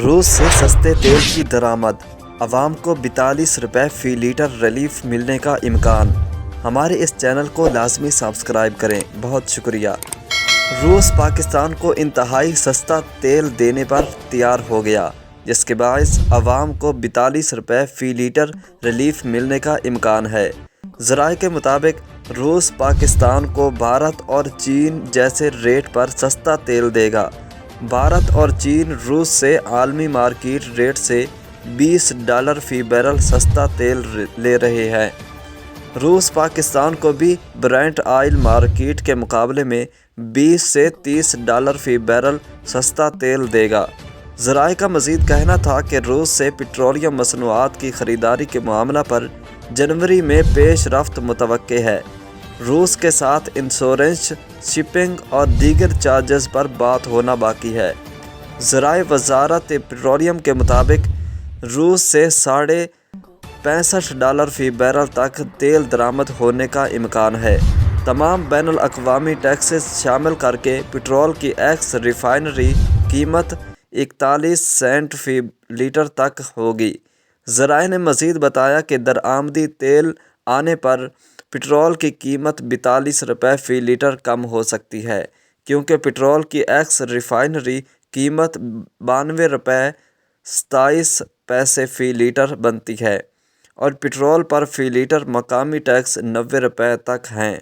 روس سے سستے تیل کی درآمد، عوام کو 42 روپے فی لیٹر ریلیف ملنے کا امکان۔ ہمارے اس چینل کو لازمی سبسکرائب کریں، بہت شکریہ۔ روس پاکستان کو انتہائی سستا تیل دینے پر تیار ہو گیا، جس کے باعث عوام کو 42 روپے فی لیٹر ریلیف ملنے کا امکان ہے۔ ذرائع کے مطابق روس پاکستان کو بھارت اور چین جیسے ریٹ پر سستا تیل دے گا۔ بھارت اور چین روس سے عالمی مارکیٹ ریٹ سے $20 فی بیرل سستا تیل لے رہے ہیں۔ روس پاکستان کو بھی برینٹ آئل مارکیٹ کے مقابلے میں $20 سے $30 فی بیرل سستا تیل دے گا۔ ذرائع کا مزید کہنا تھا کہ روس سے پیٹرولیم مصنوعات کی خریداری کے معاملہ پر جنوری میں پیش رفت متوقع ہے۔ روس کے ساتھ انشورنس، شپنگ اور دیگر چارجز پر بات ہونا باقی ہے۔ ذرائع وزارت پیٹرولیم کے مطابق روس سے $65 فی بیرل تک تیل درآمد ہونے کا امکان ہے۔ تمام بین الاقوامی ٹیکسز شامل کر کے پٹرول کی ایکس ریفائنری قیمت 41 سینٹ فی لیٹر تک ہوگی۔ ذرائع نے مزید بتایا کہ درآمدی تیل آنے پر پٹرول کی قیمت 42 روپے فی لیٹر کم ہو سکتی ہے، کیونکہ پٹرول کی ایکس ریفائنری قیمت 92 روپے 27 پیسے فی لیٹر بنتی ہے اور پٹرول پر فی لیٹر مقامی ٹیکس 90 روپے تک ہیں۔